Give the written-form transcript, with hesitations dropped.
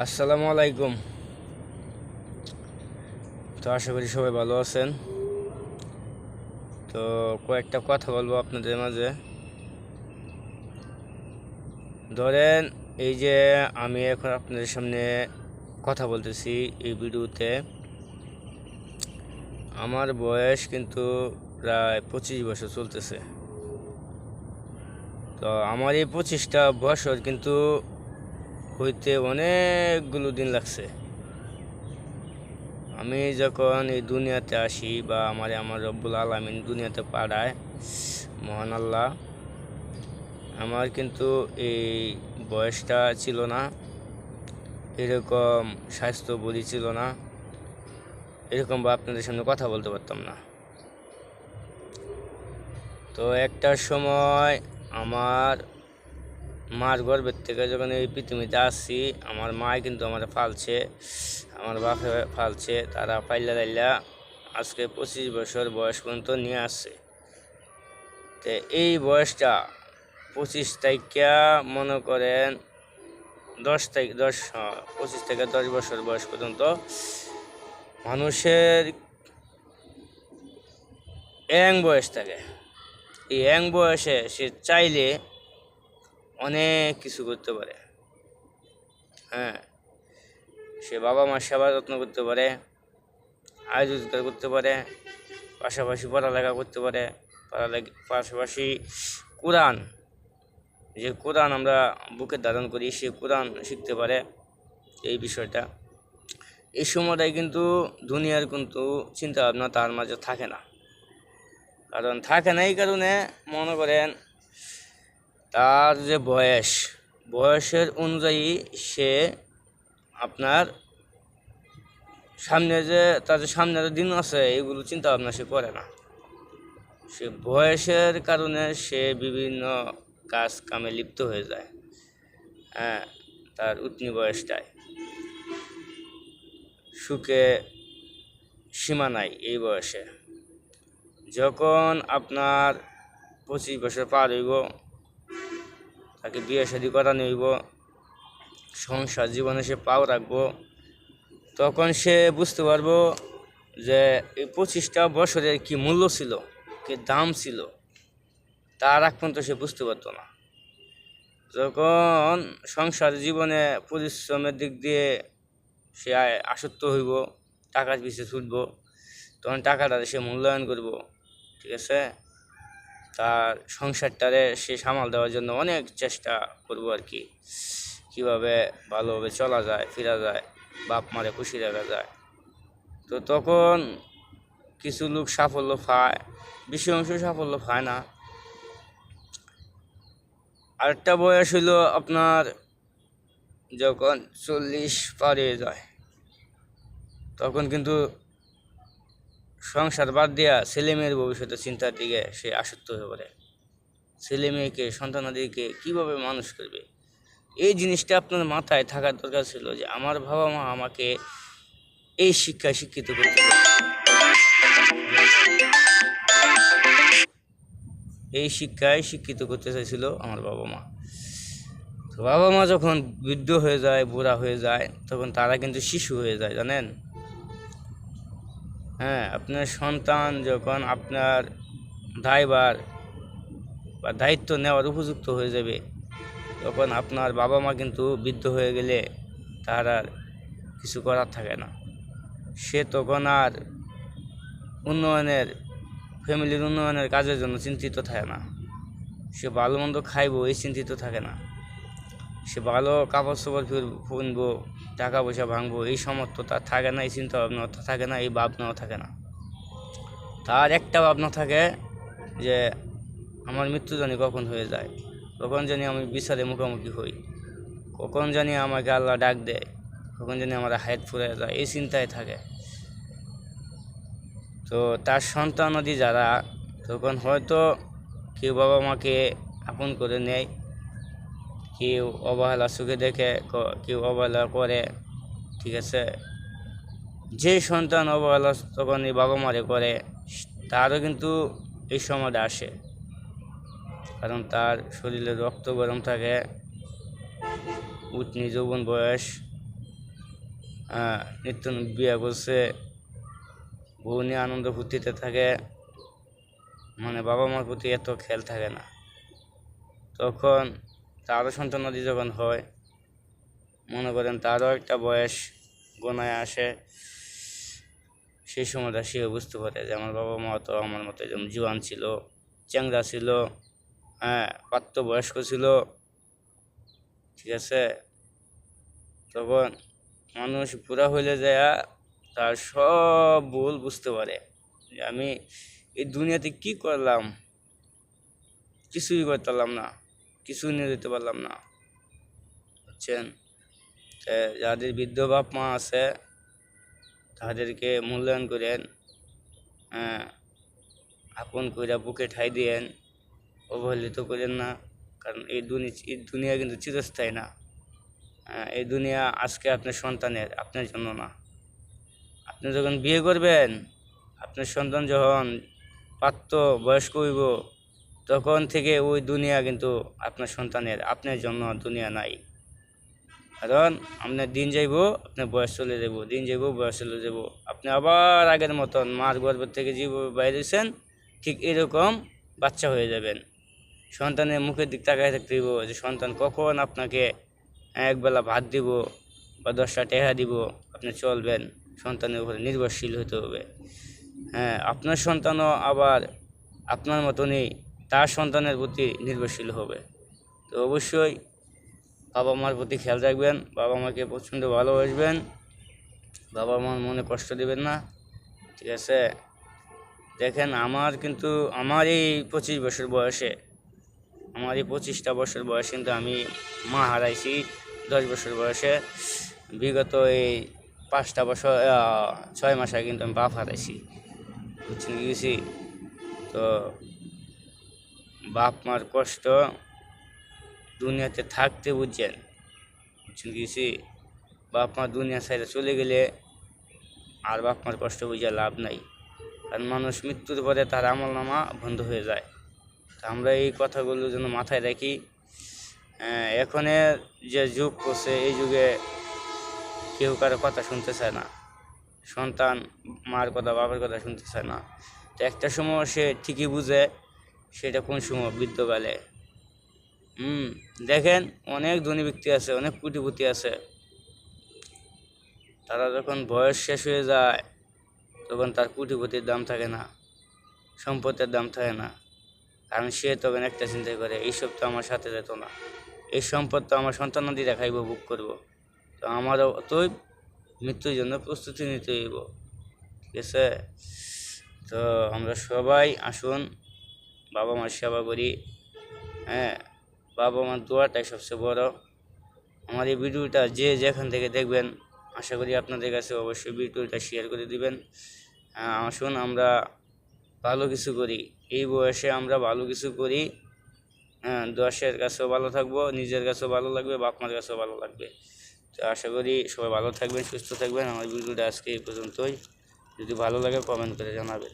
আসসালামু আলাইকুম। তো আশা করি সবাই ভালো আছেন। তো কয়েকটা কথা বলবো আপনাদের মাঝে। ধরেন এই যে আমি এখন আপনাদের সামনে কথা বলতেছি এই ভিডিওতে, আমার বয়স কিন্তু প্রায় 25 বছর চলতেছে। তো আমার এই 25টা বছর কিন্তু হইতে অনেকগুলো দিন লাগছে। আমি যখন এই দুনিয়াতে আসি বা আমার রব্বুল আলামিন দুনিয়াতে পাঠায় মহান আল্লাহ, আমার কিন্তু এই বয়সটা ছিল না, এরকম স্বাস্থ্য বলি ছিল না, এরকম বা আপনাদের সামনে কথা বলতে পারতাম না। তো একটা সময় আমার মার গর্ভের থেকে যখন এই পৃথিবীতে আসছি, আমার মাই কিন্তু আমার ফালছে, আমার বাপে ফালছে, তারা পাইলা দাইলা আজকে 25 বছর বয়স পর্যন্ত নিয়ে আসছে। তো এই বয়সটা 25 থেকে মনে করেন 25 থেকে 10 বছর বয়স পর্যন্ত মানুষের ইয়াং বয়স থাকে। এই ইয়াং বয়সে সে চাইলে অনেক কিছু করতে পারে। হ্যাঁ, সে বাবা মার সেবা যত্ন করতে পারে, আয় রোজগার করতে পারে, পাশাপাশি পড়ালেখা করতে পারে, পাশাপাশি কোরআন, যে কোরআন আমরা বুকে ধারণ করি, সে কোরআন শিখতে পারে। এই বিষয়টা এই সময়টাই কিন্তু দুনিয়ার কিন্তু চিন্তা ভাবনা তার মাঝে থাকে না। কারণ থাকে না এই কারণে মনে করেন তার যে বয়সের অনুযায়ী সে আপনার সামনে যে তার যে সামনের দিন আছে এগুলো চিন্তা ভাবনা সে করে না। সে বয়সের কারণে সে বিভিন্ন কাজ কামে লিপ্ত হয়ে যায়। হ্যাঁ, তার উঠনি বয়সটায় সুখে সীমা নাই। এই বয়সে যখন আপনার 25 বছর পার হইব, তাকে বিয়ে শাদী করানো হইব, সংসার জীবনে সে পাও রাখবো, তখন সে বুঝতে পারবো যে এই 25টা বছরের কি মূল্য ছিল, কি দাম ছিল, তার আগ পর্যন্ত সে বুঝতে পারতো না। যখন সংসার জীবনে পরিশ্রমের দিক দিয়ে সে আসক্ত হইব, টাকার পিছিয়ে ছুটব, তখন টাকাটা সে মূল্যায়ন করব। ঠিক আছে, তার সংসারটারে সে সামাল দেওয়ার জন্য অনেক চেষ্টা করবো আর কি, কীভাবে ভালোভাবে চলা যায়, ফেরা যায়, বাপ মারে খুশি রাখা যায়। তো তখন কিছু লোক সাফল্য পায়, বেশি অংশ সাফল্য পায় না। আরেকটা বয়স হইল আপনার যখন 40 পার হয়ে যায়, তখন কিন্তু সংসার বাদ দিয়া ছেলে মেয়ের ভবিষ্যতের চিন্তার দিকে সে আসক্ত হয়ে পড়ে। ছেলে মেয়েকে, সন্তানাদিকে কীভাবে মানুষ করবে, এই জিনিসটা আপনার মাথায় থাকার দরকার ছিল যে আমার বাবা মা আমাকে এই শিক্ষায় শিক্ষিত করতে, এই শিক্ষায় শিক্ষিত করতে চাইছিল আমার বাবা মা। তো বাবা মা যখন বৃদ্ধ হয়ে যায়, বুড়া হয়ে যায়, তখন তারা কিন্তু শিশু হয়ে যায়, জানেন। হ্যাঁ, আপনার সন্তান যখন আপনার দায়ভার বা দায়িত্ব নেওয়ার উপযুক্ত হয়ে যাবে, তখন আপনার বাবা মা কিন্তু বৃদ্ধ হয়ে গেলে তার আর কিছু করার থাকে না। সে তখন আর উন্নয়নের, ফ্যামিলির উন্নয়নের কাজের জন্য চিন্তিত থাকে না। সে ভালো মন্দ খাইবো এই চিন্তিত থাকে না। সে ভালো কাপড় চোপড় কিনবো, টাকা পয়সা ভাঙবো এই সামর্থ্য তার থাকে না, এই চিন্তা ভাবনা থাকে না, এই ভাবনাও থাকে না। তার একটা ভাবনা থাকে যে আমার মৃত্যু জানি কখন হয়ে যায়, কখন জানি আমি বিচারে মুখোমুখি হই, কখন জানি আমাকে আল্লাহ ডাক দেয়, কখন জানি আমার হায়াত ফুরে যায়, এই চিন্তায় থাকে। তো তার সন্তানাদি যারা, তখন হয়তো কেউ বাবা মাকে আপন করে নেয়, কেউ অবহেলা চোখে দেখে, কেউ অবহেলা করে। ঠিক আছে, যে সন্তান অবহেলা তখন এই বাবা মারে করে, তারও কিন্তু এই সময়টা আসে, কারণ তার শরীরে রক্ত গরম থাকে, উঠনি যৌবন বয়স, নিত্য বিয়ে করছে, বউ নিয়ে আনন্দ ফুর্তিতে থাকে, মানে বাবা মার প্রতি এত খেয়াল থাকে না। তখন তারও সন্তানাদি যখন হয়, মনে করেন তারও একটা বয়স গোনায় আসে, সেই সময়টা সেও বুঝতে পারে যে আমার বাবা মা তো আমার মতো যেমন জোয়ান ছিল, চ্যাংরা ছিল, প্রাপ্তবয়স্ক ছিল, ঠিক আছে। তখন মানুষ পুরা হইলে যায় তার সব ভুল বুঝতে পারে যে আমি এই দুনিয়াতে কি করলাম, কিছুই করতে পারলাম না, কিছুই নিয়ে যেতে পারলাম না, বুঝছেন। যাদের বৃদ্ধ বাপ মা আছে তাদেরকে মূল্যায়ন করেন, আপন কইরা বুকে ঠাই দিয়েন, অবহেলিত করেন না। কারণ এই দুনিয়া কিন্তু চিরস্থায়ী না। এই দুনিয়া আজকে আপনার সন্তানের, আপনার জন্য না। আপনি যখন বিয়ে করবেন, আপনার সন্তান যখন প্রাপ্ত বয়স্ক হইব, তখন থেকে ওই দুনিয়া কিন্তু আপনার সন্তানের, আপনার জন্য দুনিয়া নাই। কারণ আপনার দিন যাইব, আপনার বয়স চলে যাব, দিন যাইব, বয়স চলে যাব, আপনি আবার আগের মতন মার গর্ভের থেকে যেভাবে বাইরেছেন ঠিক এরকম বাচ্চা হয়ে যাবেন। সন্তানের মুখের দিক তাকায় থাকতে হইব যে সন্তান কখন আপনাকে একবেলা ভাত দিব বা 10টা টাকা দিব, আপনি চলবেন। সন্তানের উপরে নির্ভরশীল হতে হবে। আপনার সন্তানও আবার আপনার মতনই তার সন্তানের প্রতি নির্ভরশীল হবে। তো অবশ্যই বাবা মার প্রতি খেয়াল রাখবেন, বাবা মাকে প্রচণ্ড ভালোবাসবেন, বাবা মার মনে কষ্ট দেবেন না, ঠিক আছে। দেখেন আমার এই 25 বছর বয়সে, আমার এই 25টা বছর বয়সে কিন্তু আমি মা হারাইছি। 10 বছর বয়সে, বিগত এই 5টা বছর 6 মাসে কিন্তু আমি বাপ হারাইছি, বুঝছেন কি গেছি। তো বাপ মার কষ্ট দুনিয়াতে থাকতে বুঝছেন গেছি। বাপ মা দুনিয়া ছেড়ে চলে গেলে আর বাপ মার কষ্ট বুঝে লাভ নাই। কারণ মানুষ মৃত্যুর পরে তার আমলনামা বন্ধ হয়ে যায়। তা আমরা এই কথাগুলো যেন মাথায় রাখি। এখনের যে যুগ করছে, এই যুগে কেউ কারো কথা শুনতে চায় না, সন্তান মার কথা বাবার কথা শুনতে চায় না। তো একটা সময় সে ঠিকই বুঝে, সেটা কোন সময় বৃদ্ধকালে। দেখেন অনেক ধনী ব্যক্তি আছে, অনেক কোটিপতি আছে, তারা যখন বয়স শেষ হয়ে যায় তখন তার কোটিপতির দাম থাকে না, সম্পদের দাম থাকে না। কারণ সে তখন একটা চিন্তা করে, এইসব তো আমার সাথে যেত না, এই সম্পদ তো আমার সন্তানাদিরা খাইব, ভোগ করবো, তো আমারও অতএব মৃত্যুর জন্য প্রস্তুতি নিতে হইব, ঠিক আছে। তো আমরা সবাই আসুন বাবা মার সেবা করি। বাবা মার দোয়াটাই সবচেয়ে বড়। আমার এই ভিডিওটা যে যেখান থেকে দেখবেন, আশা করি আপনাদের কাছে অবশ্যই ভিডিওটা শেয়ার করে দিবেন। আসুন আমরা ভালো কিছু করি, এই বয়সে আমরা ভালো কিছু করি। দেশের কাছেও ভালো থাকবো, নিজের কাছেও ভালো লাগবে, বাপ মার কাছেও ভালো লাগবে। তো আশা করি সবাই ভালো থাকবেন, সুস্থ থাকবেন। আমার ভিডিওটা আজকে এই পর্যন্তই। যদি ভালো লাগে কমেন্ট করে জানাবেন।